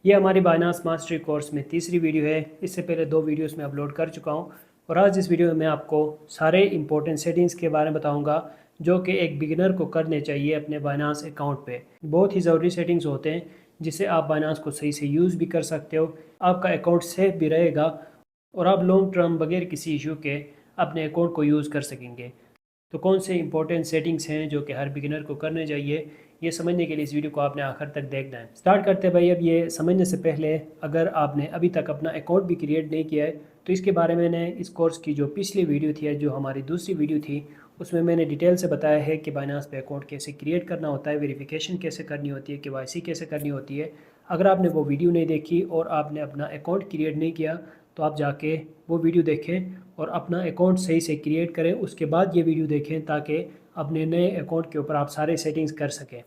یہ ہماری Binance mastery course میں تیسری ویڈیو ہے۔ اس سے پہلے 2 ویڈیوز میں اپلوڈ کر چکا ہوں، اور آج اس ویڈیو میں میں آپ کو سارے امپورٹنٹ سیٹنگز کے بارے میں بتاؤں گا جو کہ ایک بگنر کو کرنے چاہیے اپنے بائنانس اکاؤنٹ پہ۔ بہت ہی ضروری سیٹنگز ہوتے ہیں جس سے آپ بائنانس کو صحیح سے یوز بھی کر سکتے ہو، آپ کا اکاؤنٹ سیف بھی رہے گا، اور آپ لانگ ٹرم بغیر کسی ایشو کے اپنے اکاؤنٹ کو یوز کر سکیں گے۔ تو کون سے امپورٹنٹ سیٹنگز ہیں جو کہ ہر بگنر کو کرنے چاہیے، یہ سمجھنے کے لیے اس ویڈیو کو آپ نے آخر تک دیکھنا ہے۔ سٹارٹ کرتے ہیں بھائی۔ اب یہ سمجھنے سے پہلے اگر آپ نے ابھی تک اپنا اکاؤنٹ بھی کریٹ نہیں کیا ہے تو اس کے بارے میں نے اس کورس کی جو پچھلی ویڈیو تھی، جو ہماری دوسری ویڈیو تھی، اس میں نے ڈیٹیل سے بتایا ہے کہ بائنانس پہ اکاؤنٹ کیسے کریٹ کرنا ہوتا ہے، ویریفیکیشن کیسے کرنی ہوتی ہے، KYC کیسے کرنی ہوتی ہے۔ اگر آپ نے وہ ویڈیو نہیں دیکھی اور آپ نے اپنا اکاؤنٹ کریٹ نہیں کیا تو آپ جا کے وہ ویڈیو دیکھیں اور اپنا اکاؤنٹ صحیح سے کریٹ کریں، اس کے بعد یہ ویڈیو دیکھیں تاکہ اپنے نئے اکاؤنٹ کے اوپر آپ سارے سیٹنگز کر سکیں۔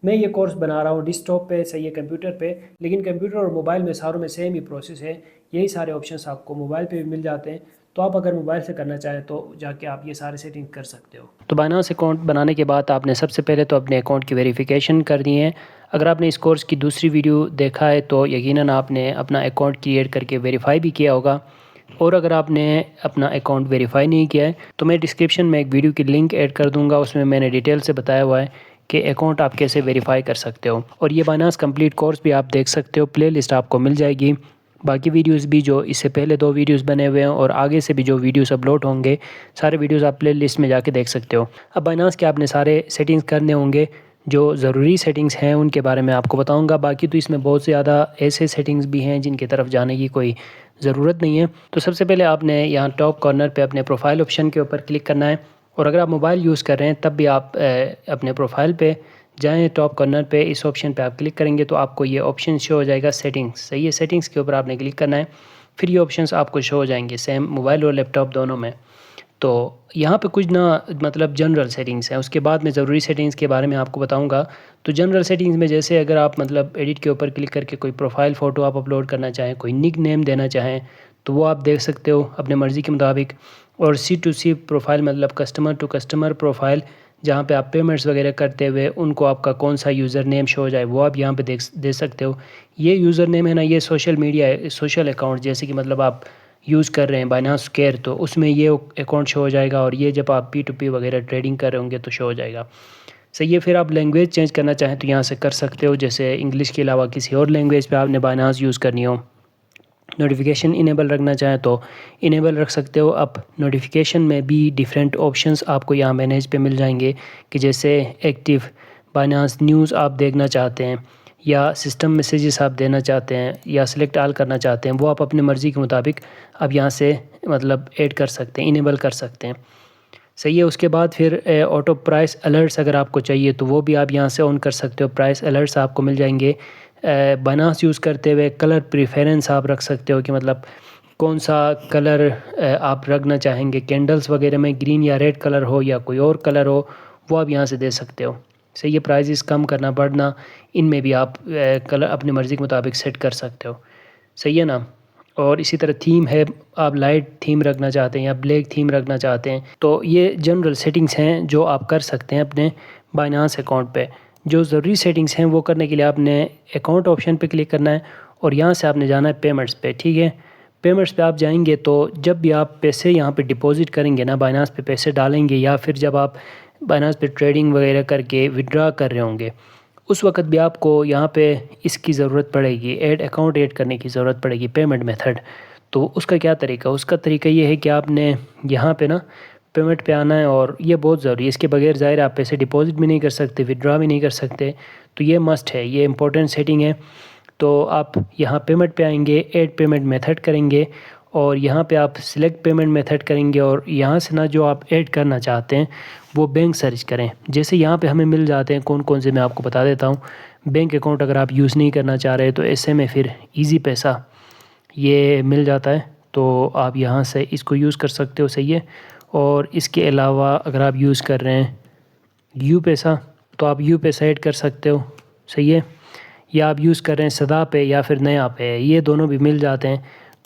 میں یہ کورس بنا رہا ہوں ڈیسک ٹاپ پہ، صحیح ہے کمپیوٹر پہ، لیکن کمپیوٹر اور موبائل میں ساروں میں سیم ہی پروسیس ہے، یہی سارے آپشنس آپ کو موبائل پہ بھی مل جاتے ہیں۔ تو آپ اگر موبائل سے کرنا چاہیں تو جا کے آپ یہ سارے سیٹنگ کر سکتے ہو۔ تو بائنانس اکاؤنٹ بنانے کے بعد آپ نے سب سے پہلے تو اپنے اکاؤنٹ کی ویریفیکیشن کرنی ہے۔ اگر آپ نے اس کورس کی دوسری ویڈیو دیکھا ہے تو یقیناً آپ نے اپنا اکاؤنٹ کریٹ کر کے ویریفائی بھی کیا ہوگا، اور اگر آپ نے اپنا اکاؤنٹ ویریفائی نہیں کیا ہے تو میں ڈسکرپشن میں ایک ویڈیو کی لنک ایڈ کر دوں گا، اس میں نے ڈیٹیل سے بتایا ہوا ہے کہ اکاؤنٹ آپ کیسے ویریفائی کر سکتے ہو، اور یہ بائنانس کمپلیٹ کورس بھی آپ دیکھ سکتے ہو، پلے لسٹ آپ کو مل جائے گی۔ باقی ویڈیوز بھی جو اس سے پہلے 2 ویڈیوز بنے ہوئے ہیں اور آگے سے بھی جو ویڈیوز اپلوڈ ہوں گے، سارے ویڈیوز آپ پلے لسٹ میں جا کے دیکھ سکتے ہو۔ اب بائنانس کے آپ نے سارے سیٹنگز کرنے ہوں گے، جو ضروری سیٹنگز ہیں ان کے بارے میں آپ کو بتاؤں گا۔ باقی تو اس میں بہت زیادہ ایسے سیٹنگز بھی ہیں جن کی طرف جانے کی کوئی ضرورت نہیں ہے۔ تو سب سے پہلے آپ نے یہاں ٹاپ کارنر پہ اپنے پروفائل آپشن کے اوپر کلک کرنا ہے، اور اگر آپ موبائل یوز کر رہے ہیں تب بھی آپ اپنے پروفائل پہ جائیں، ٹاپ کارنر پہ اس آپشن پہ آپ کلک کریں گے تو آپ کو یہ آپشن شو ہو جائے گا سیٹنگز، صحیح ہے، سیٹنگز کے اوپر آپ نے کلک کرنا ہے، پھر یہ آپشنز آپ کو شو ہو جائیں گے سیم موبائل اور لیپ ٹاپ دونوں میں۔ تو یہاں پہ کچھ مطلب جنرل سیٹنگز ہیں، اس کے بعد میں ضروری سیٹنگز کے بارے میں آپ کو بتاؤں گا۔ تو جنرل سیٹنگز میں جیسے اگر آپ مطلب ایڈٹ کے اوپر کلک کر کے کوئی پروفائل فوٹو آپ اپلوڈ کرنا چاہیں، کوئی نک نیم دینا چاہیں تو وہ آپ دیکھ سکتے ہو اپنے مرضی کے مطابق، اور C2C پروفائل مطلب کسٹمر ٹو کسٹمر پروفائل، جہاں پہ آپ پیمنٹس وغیرہ کرتے ہوئے ان کو آپ کا کون سا یوزر نیم شو ہو جائے وہ آپ یہاں پہ دے سکتے ہو۔ یہ یوزر نیم ہے نا، یہ سوشل میڈیا ہے، سوشل اکاؤنٹ جیسے کہ مطلب آپ یوز کر رہے ہیں بائنانس کیئر تو اس میں یہ اکاؤنٹ شو ہو جائے گا، اور یہ جب آپ P2P وغیرہ ٹریڈنگ کر رہے ہوں گے تو شو ہو جائے گا، صحیح ہے۔ پھر آپ لینگویج چینج کرنا چاہیں تو یہاں سے کر سکتے ہو، جیسے انگلش کے علاوہ کسی اور لینگویج پہ آپ نے بائنانس یوز کرنی ہو۔ نوٹیفیکیشن انیبل رکھنا چاہیں تو انیبل رکھ سکتے ہو۔ اب نوٹیفیکیشن میں بھی ڈیفرنٹ آپشنز آپ کو یہاں مینیج پہ مل جائیں گے، کہ جیسے ایکٹیو بائنانس نیوز آپ دیکھنا چاہتے ہیں، یا سسٹم میسیجز آپ دینا چاہتے ہیں، یا سلیکٹ آل کرنا چاہتے ہیں، وہ آپ اپنے مرضی کے مطابق آپ یہاں سے مطلب ایڈ کر سکتے ہیں، انیبل کر سکتے ہیں، صحیح ہے۔ اس کے بعد پھر آٹو پرائس الرٹس اگر آپ کو چاہیے تو وہ بھی آپ یہاں سے آن کر سکتے ہو، پرائس الرٹس آپ کو مل جائیں گے۔ بائنانس یوز کرتے ہوئے کلر پریفیرنس آپ رکھ سکتے ہو، کہ مطلب کون سا کلر آپ رکھنا چاہیں گے، کینڈلز وغیرہ میں گرین یا ریڈ کلر ہو یا کوئی اور کلر ہو، وہ آپ یہاں سے دے سکتے ہو، صحیح ہے۔ پرائزز کم کرنا بڑھنا ان میں بھی آپ کلر اپنی مرضی کے مطابق سیٹ کر سکتے ہو، صحیح ہے نا۔ اور اسی طرح تھیم ہے، آپ لائٹ تھیم رکھنا چاہتے ہیں یا بلیک تھیم رکھنا چاہتے ہیں، تو یہ جنرل سیٹنگز ہیں جو آپ کر سکتے ہیں اپنے بائنانس اکاؤنٹ پہ۔ جو ضروری سیٹنگز ہیں وہ کرنے کے لیے آپ نے اکاؤنٹ آپشن پہ کلک کرنا ہے، اور یہاں سے آپ نے جانا ہے پیمنٹس پہ، ٹھیک ہے۔ پیمنٹس پہ آپ جائیں گے تو جب بھی آپ پیسے یہاں پہ ڈپوزٹ کریں گے نا، بائنانس پہ پیسے ڈالیں گے، یا پھر جب آپ بائنانس پہ ٹریڈنگ وغیرہ کر کے ودرا کر رہے ہوں گے، اس وقت بھی آپ کو یہاں پہ اس کی ضرورت پڑے گی، اکاؤنٹ ایڈ کرنے کی ضرورت پڑے گی، پیمنٹ میتھڈ۔ تو اس کا کیا طریقہ؟ اس کا طریقہ یہ ہے کہ آپ نے یہاں پہ نا پیمنٹ پہ آنا ہے، اور یہ بہت ضروری ہے، اس کے بغیر ظاہر آپ پیسے ڈپوزٹ بھی نہیں کر سکتے، ودرا بھی نہیں کر سکتے، تو یہ مسٹ ہے، یہ امپورٹنٹ سیٹنگ ہے۔ تو آپ یہاں پیمنٹ پہ آئیں گے، ایڈ پیمنٹ میتھڈ کریں گے، اور یہاں پہ آپ سلیکٹ پیمنٹ میتھڈ کریں گے، اور یہاں سے نا جو آپ ایڈ کرنا چاہتے ہیں وہ بینک سرچ کریں۔ جیسے یہاں پہ ہمیں مل جاتے ہیں کون کون سے، میں آپ کو بتا دیتا ہوں۔ بینک اکاؤنٹ اگر آپ یوز نہیں کرنا چاہ رہے تو ایسے میں پھر ایزی پیسہ یہ مل جاتا ہے، تو آپ یہاں سے اس کو یوز کر سکتے ہو، صحیح ہے۔ اور اس کے علاوہ اگر آپ یوز کر رہے ہیں یو پیسہ تو آپ یو پیسہ ایڈ کر سکتے ہو، صحیح ہے۔ یا آپ یوز کر رہے ہیں سدا پے یا پھر نیا پے، یہ دونوں بھی مل جاتے ہیں،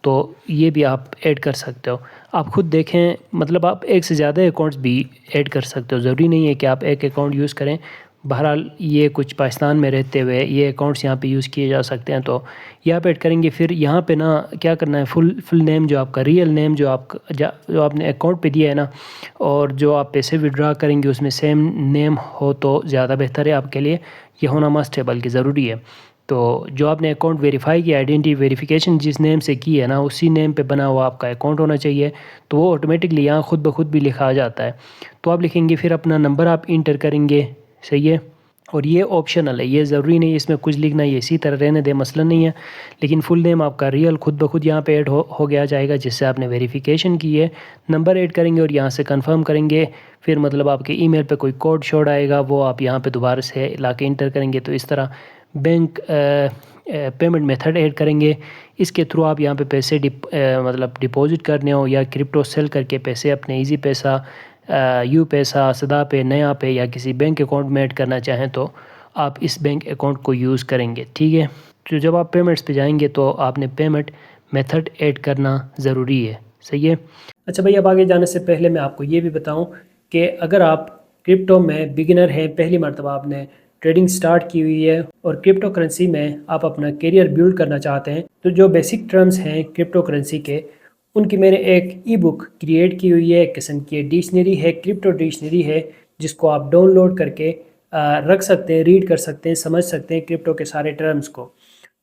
تو یہ بھی آپ ایڈ کر سکتے ہو۔ آپ خود دیکھیں، مطلب آپ ایک سے زیادہ اکاؤنٹس بھی ایڈ کر سکتے ہو، ضروری نہیں ہے کہ آپ ایک اکاؤنٹ یوز کریں، بہرحال یہ کچھ پاکستان میں رہتے ہوئے یہ اکاؤنٹس یہاں پہ یوز کیے جا سکتے ہیں، تو یہاں پہ ایڈ کریں گے۔ پھر یہاں پہ نا کیا کرنا ہے، فل نیم جو آپ کا ریئل نیم جو آپ نے اکاؤنٹ پہ دیا ہے نا، اور جو آپ پیسے وڈرا کریں گے اس میں سیم نیم ہو تو زیادہ بہتر ہے آپ کے لیے، یہ ہونا مسٹ ہے بلکہ ضروری ہے۔ تو جو آپ نے اکاؤنٹ ویریفائی کیا، آئیڈینٹی ویریفیکیشن جس نیم سے کی ہے نا، اسی نیم پہ بنا ہوا آپ کا اکاؤنٹ ہونا چاہیے، تو وہ آٹومیٹکلی یہاں خود بخود بھی لکھا آ جاتا ہے۔ تو آپ لکھیں گے، پھر اپنا نمبر آپ انٹر کریں گے، صحیح ہے، اور یہ آپشنل ہے، یہ ضروری نہیں اس میں کچھ لکھنا، یہ اسی طرح رہنے دے، مسئلہ نہیں ہے، لیکن فل نیم آپ کا ریئل خود بخود یہاں پہ ایڈ ہو گیا جائے گا جس سے آپ نے ویریفیکیشن کی ہے۔ نمبر ایڈ کریں گے اور یہاں سے کنفرم کریں گے، پھر مطلب آپ کے ای میل پہ کوئی کوڈ شوڈ آئے گا، وہ آپ یہاں پہ دوبارہ سے لا کے انٹر کریں گے، تو اس طرح بینک پیمنٹ میتھڈ ایڈ کریں گے، اس کے تھرو آپ یہاں پہ پیسے مطلب ڈپازٹ کرنے ہو یا کرپٹو سیل کر کے پیسے اپنے ایزی پیسہ، یو پیسہ، صدا پے، نیا پے یا کسی بینک اکاؤنٹ میں ایڈ کرنا چاہیں تو آپ اس بینک اکاؤنٹ کو یوز کریں گے، ٹھیک ہے۔ تو جب آپ پیمنٹس پہ جائیں گے تو آپ نے پیمنٹ میتھڈ ایڈ کرنا ضروری ہے، صحیح ہے۔ اچھا بھائی، اب آگے جانے سے پہلے میں آپ کو یہ بھی بتاؤں کہ اگر آپ کرپٹو میں بگنر ہیں، پہلی مرتبہ آپ نے ٹریڈنگ سٹارٹ کی ہوئی ہے اور کرپٹو کرنسی میں آپ اپنا کیریئر بیلڈ کرنا چاہتے ہیں، تو جو بیسک ٹرمز ہیں کرپٹو کرنسی کے، ان کی میں نے ایک ای بک کریٹ کی ہوئی ہے، ایک قسم کی ڈکشنری ہے، کرپٹو ڈکشنری ہے، جس کو آپ ڈاؤن لوڈ کر کے رکھ سکتے ہیں، ریڈ کر سکتے ہیں، سمجھ سکتے ہیں کرپٹو کے سارے ٹرمز کو۔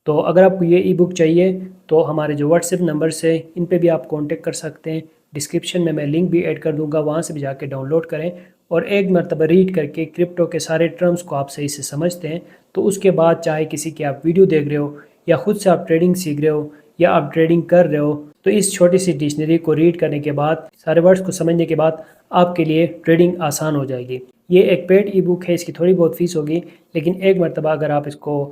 تو اگر آپ کو یہ ای بک چاہیے تو ہمارے جو واٹس ایپ نمبرس ہیں ان پہ بھی آپ کانٹیکٹ کر سکتے ہیں، ڈسکرپشن میں لنک بھی ایڈ کر دوں گا، وہاں سے بھی جا کے ڈاؤن لوڈ کریں، اور ایک مرتبہ ریڈ کر کے کرپٹو کے سارے ٹرمز کو آپ صحیح سے سمجھتے ہیں، تو اس کے بعد چاہے کسی کی آپ ویڈیو دیکھ رہے ہو یا خود سے آپ ٹریڈنگ سیکھ رہے ہو یا آپ ٹریڈنگ کر رہے ہو، تو اس چھوٹی سی ڈکشنری کو ریڈ کرنے کے بعد، سارے ورڈز کو سمجھنے کے بعد آپ کے لیے ٹریڈنگ آسان ہو جائے گی۔ یہ ایک پیڈ ای بک ہے، اس کی تھوڑی بہت فیس ہوگی، لیکن ایک مرتبہ اگر آپ اس کو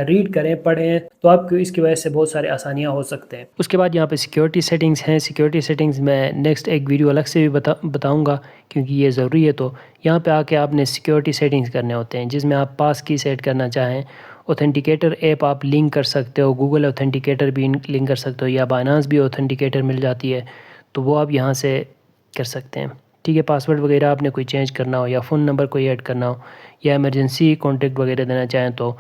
ریڈ کریں، پڑھیں، تو آپ کو اس کی وجہ سے بہت سارے آسانیاں ہو سکتے ہیں۔ اس کے بعد یہاں پہ سیکیورٹی سیٹنگز ہیں، سیکیورٹی سیٹنگز میں نیکسٹ ایک ویڈیو الگ سے بھی بتاؤں گا کیونکہ یہ ضروری ہے۔ تو یہاں پہ آ کے آپ نے سیکیورٹی سیٹنگز کرنے ہوتے ہیں، جس میں آپ پاس کی سیٹ کرنا چاہیں، اوتھینٹیکیٹر ایپ آپ لنک کر سکتے ہو، گوگل اوتھینٹیکیٹر بھی لنک کر سکتے ہو، یا بائنانس بھی اوتھینٹیکیٹر مل جاتی ہے، تو وہ آپ یہاں سے کر سکتے ہیں، ٹھیک ہے۔ پاسورڈ وغیرہ آپ نے کوئی چینج کرنا ہو یا فون نمبر کوئی ایڈ کرنا ہو یا ایمرجنسی کانٹیکٹ وغیرہ دینا چاہیں تو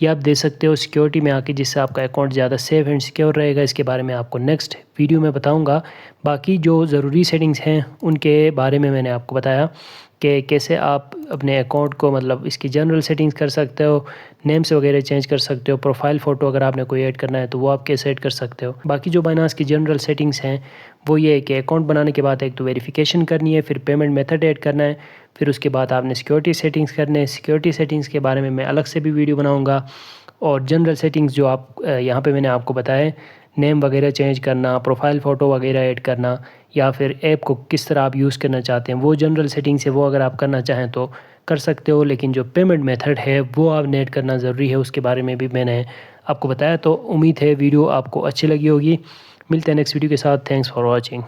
یہ آپ دے سکتے ہو سیکیورٹی میں آ کے، جس سے آپ کا اکاؤنٹ زیادہ سیف اینڈ سیکیور رہے گا۔ اس کے بارے میں آپ کو نیکسٹ ویڈیو میں بتاؤں گا۔ باقی جو ضروری سیٹنگز ہیں ان کے بارے میں نے آپ کو بتایا کہ کیسے آپ اپنے اکاؤنٹ کو مطلب اس کی جنرل سیٹنگز کر سکتے ہو، نیمز وغیرہ چینج کر سکتے ہو، پروفائل فوٹو اگر آپ نے کوئی ایڈ کرنا ہے تو وہ آپ کیسے ایڈ کر سکتے ہو۔ باقی جو بائنانس کی جنرل سیٹنگز ہیں وہ یہ ہے کہ اکاؤنٹ بنانے کے بعد ایک تو ویریفیکیشن کرنی ہے، پھر پیمنٹ میتھڈ ایڈ کرنا ہے، پھر اس کے بعد آپ نے سیکیورٹی سیٹنگز کرنے ہیں۔ سیکیورٹی سیٹنگز کے بارے میں الگ سے بھی ویڈیو بناؤں گا، اور جنرل سیٹنگز جو آپ یہاں پہ میں نے آپ کو بتایا، نیم وغیرہ چینج کرنا، پروفائل فوٹو وغیرہ ایڈ کرنا، یا پھر ایپ کو کس طرح آپ یوز کرنا چاہتے ہیں، وہ جنرل سیٹنگز ہے، وہ اگر آپ کرنا چاہیں تو کر سکتے ہو، لیکن جو پیمنٹ میتھڈ ہے وہ آپ نے ایڈ کرنا ضروری ہے، اس کے بارے میں بھی میں نے آپ کو بتایا۔ تو امید ہے ویڈیو آپ کو اچھی لگی ہوگی، ملتے ہیں نیکسٹ ویڈیو کے ساتھ، تھینکس فار واچنگ۔